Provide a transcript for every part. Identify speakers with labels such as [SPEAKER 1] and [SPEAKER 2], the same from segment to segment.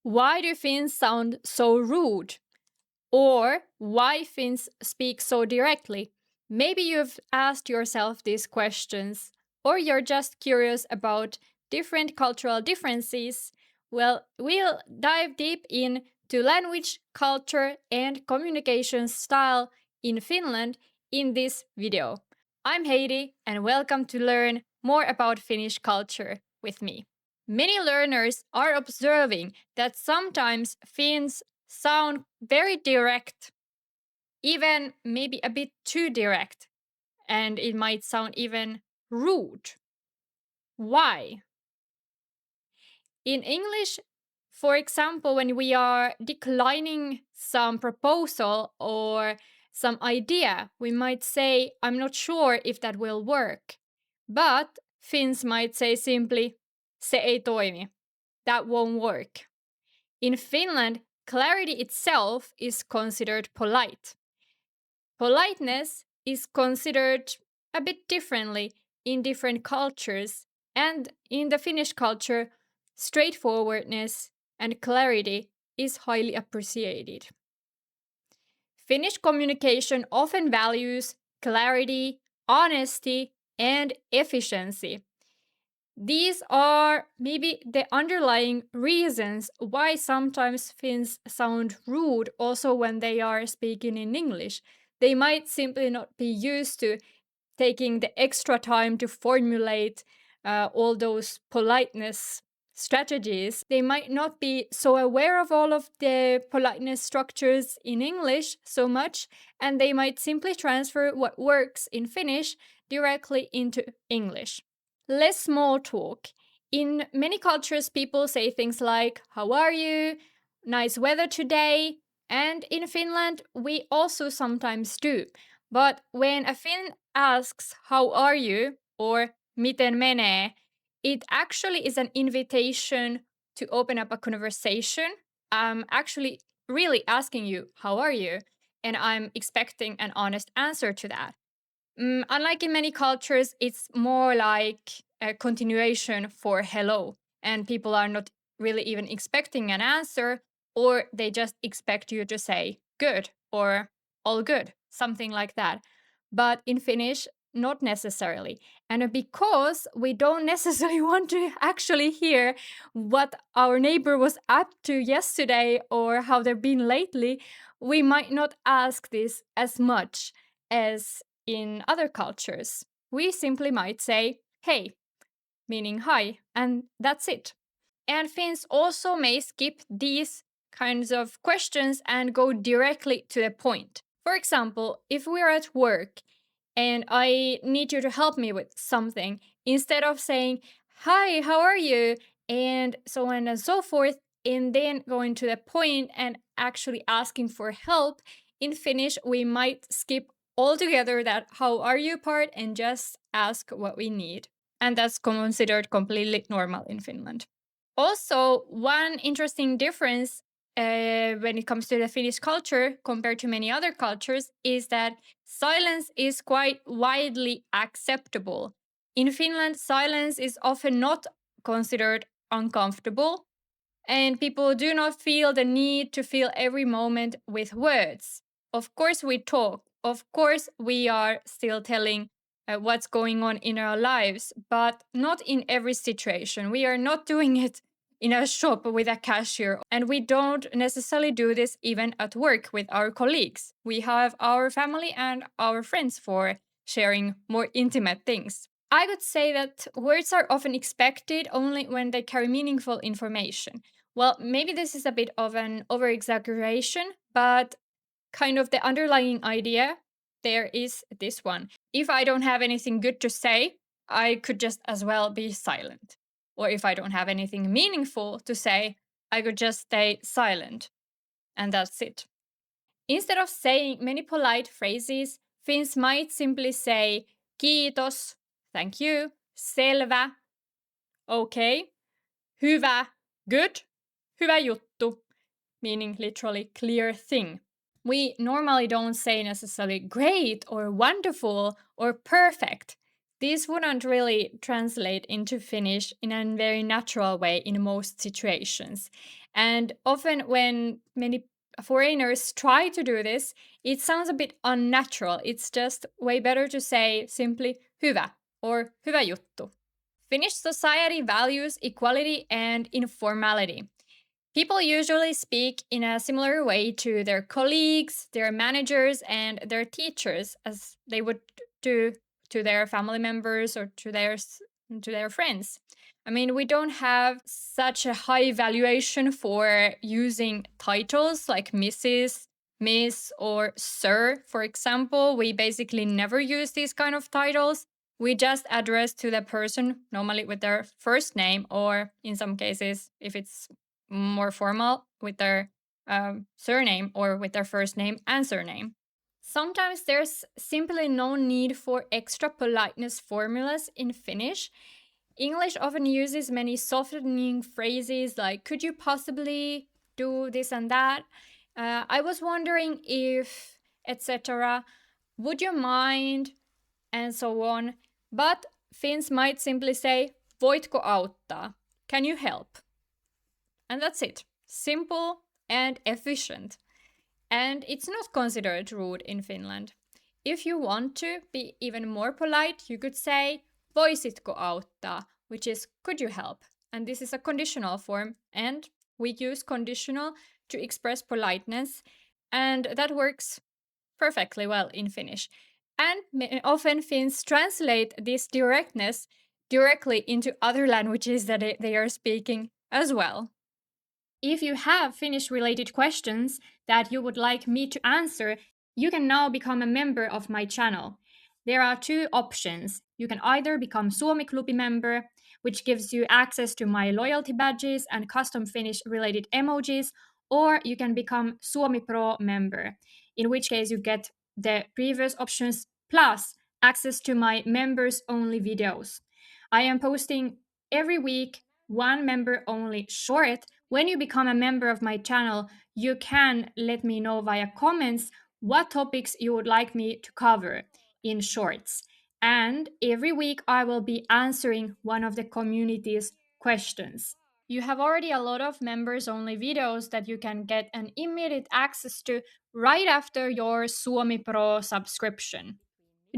[SPEAKER 1] Why do Finns sound so rude? Or why Finns speak so directly? Maybe you've asked yourself these questions, or you're just curious about different cultural differences. Well, we'll dive deep into language, culture, and communication style in Finland in this video. I'm Heidi, and welcome to learn more about Finnish culture with me. Many learners are observing that sometimes Finns sound very direct, even maybe a bit too direct, and it might sound even rude. Why? In English, for example, when we are declining some proposal or some idea, we might say, I'm not sure if that will work. But Finns might say simply, se ei toimi. That won't work. In Finland, clarity itself is considered polite. Politeness is considered a bit differently in different cultures, and in the Finnish culture, straightforwardness and clarity is highly appreciated. Finnish communication often values clarity, honesty, and efficiency. These are maybe the underlying reasons why sometimes Finns sound rude also when they are speaking in English. They might simply not be used to taking the extra time to formulate all those politeness strategies. They might not be so aware of all of the politeness structures in English so much, and they might simply transfer what works in Finnish directly into English. Less small talk. In many cultures, people say things like, how are you? Nice weather today. And in Finland, we also sometimes do. But when a Finn asks, how are you? Or miten menee? It actually is an invitation to open up a conversation. I'm actually really asking you, how are you? And I'm expecting an honest answer to that. Unlike in many cultures, it's more like a continuation for hello, and people are not really even expecting an answer, or they just expect you to say good or all good, something like that. But in Finnish, not necessarily. And because we don't necessarily want to actually hear what our neighbor was up to yesterday or how they've been lately, we might not ask this as much as in other cultures. We simply might say, hey, meaning hi, and that's it. And Finns also may skip these kinds of questions and go directly to the point. For example, if we're at work and I need you to help me with something, instead of saying, hi, how are you? And so on and so forth, and then going to the point and actually asking for help, in Finnish, we might skip altogether that how are you part and just ask what we need. And that's considered completely normal in Finland. Also, one interesting difference when it comes to the Finnish culture compared to many other cultures is that silence is quite widely acceptable. In Finland, silence is often not considered uncomfortable, and people do not feel the need to fill every moment with words. Of course, we talk. Of course, we are still telling what's going on in our lives, but not in every situation. We are not doing it in a shop with a cashier, and we don't necessarily do this even at work with our colleagues. We have our family and our friends for sharing more intimate things. I would say that words are often expected only when they carry meaningful information. Well, maybe this is a bit of an over exaggeration, but kind of the underlying idea there is this one. If I don't have anything good to say, I could just as well be silent. Or if I don't have anything meaningful to say, I could just stay silent. And that's it. Instead of saying many polite phrases, Finns might simply say kiitos, thank you, selvä, okay, hyvä, good, hyvä juttu, meaning literally clear thing. We normally don't say necessarily great or wonderful or perfect. These wouldn't really translate into Finnish in a very natural way in most situations. And often, when many foreigners try to do this, it sounds a bit unnatural. It's just way better to say simply hyvä or hyvä juttu. Finnish society values equality and informality. People usually speak in a similar way to their colleagues, their managers, and their teachers as they would do to their family members or to their friends. I mean, we don't have such a high valuation for using titles like Mrs., Miss, or Sir, for example. We basically never use these kind of titles. We just address to the person, normally with their first name, or in some cases, if it's more formal, with their surname or with their first name and surname. Sometimes there's simply no need for extra politeness formulas in Finnish. English often uses many softening phrases like, could you possibly do this and that? I was wondering if, etc. Would you mind? And so on. But Finns might simply say, voitko auttaa? Can you help? And that's it. Simple and efficient. And it's not considered rude in Finland. If you want to be even more polite, you could say, voisitko auttaa? Which is, could you help? And this is a conditional form, and we use conditional to express politeness, and that works perfectly well in Finnish. And often Finns translate this directness directly into other languages that they are speaking as well. If you have Finnish related questions that you would like me to answer, you can now become a member of my channel. There are two options. You can either become Suomi Klubi member, which gives you access to my loyalty badges and custom Finnish related emojis, or you can become Suomi Pro member, in which case you get the previous options plus access to my members only videos. I am posting every week one member only short. When you become a member of my channel, you can let me know via comments what topics you would like me to cover in shorts. And every week I will be answering one of the community's questions. You have already a lot of members only videos that you can get an immediate access to right after your Suomi Pro subscription.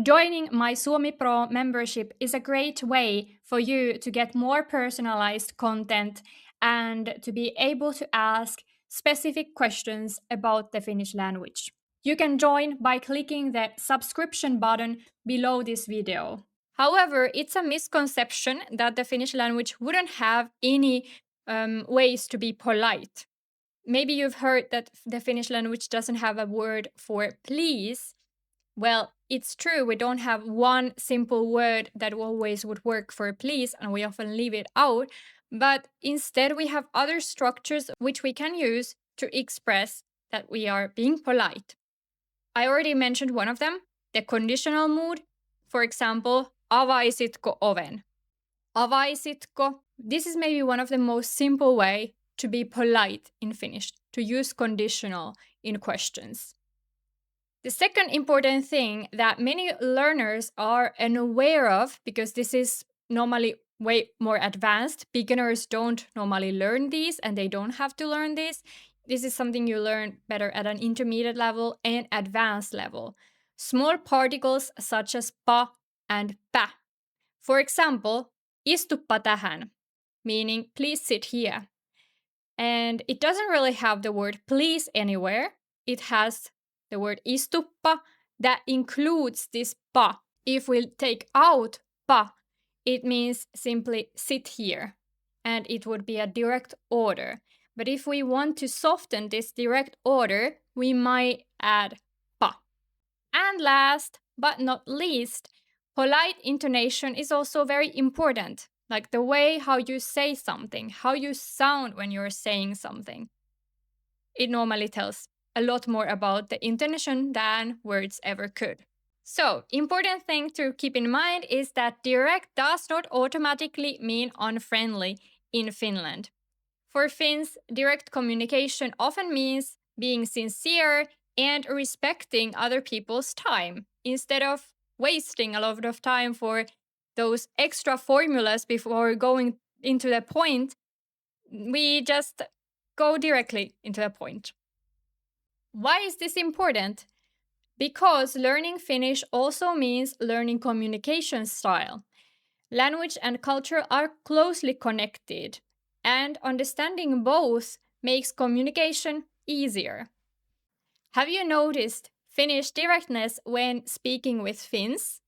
[SPEAKER 1] Joining my Suomi Pro membership is a great way for you to get more personalized content and to be able to ask specific questions about the Finnish language. You can join by clicking the subscription button below this video. However, it's a misconception that the Finnish language wouldn't have any ways to be polite. Maybe you've heard that the Finnish language doesn't have a word for please. Well, it's true, we don't have one simple word that always would work for please, and we often leave it out. But instead, we have other structures which we can use to express that we are being polite. I already mentioned one of them, the conditional mood. For example, avaisitko oven? Avaisitko? This is maybe one of the most simple way to be polite in Finnish, to use conditional in questions. The second important thing that many learners are unaware of, because this is normally way more advanced, beginners don't normally learn these and they don't have to learn this. This is something you learn better at an intermediate level and advanced level. Small particles such as pa and pä. For example, istuppa tähän, meaning please sit here. And it doesn't really have the word please anywhere. It has the word istuppa that includes this pa. If we take out pa, it means simply sit here, and it would be a direct order. But if we want to soften this direct order, we might add pa. And last but not least, polite intonation is also very important, like the way how you say something, how you sound when you're saying something. It normally tells a lot more about the intonation than words ever could. So, important thing to keep in mind is that direct does not automatically mean unfriendly in Finland. For Finns, direct communication often means being sincere and respecting other people's time instead of wasting a lot of time for those extra formulas before going into the point. We just go directly into the point. Why is this important? Because learning Finnish also means learning communication style. Language and culture are closely connected, and understanding both makes communication easier. Have you noticed Finnish directness when speaking with Finns?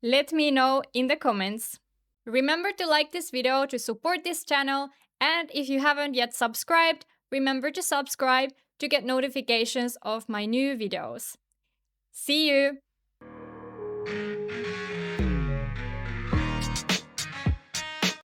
[SPEAKER 1] Let me know in the comments. Remember to like this video to support this channel, and if you haven't yet subscribed, remember to subscribe to get notifications of my new videos. See you!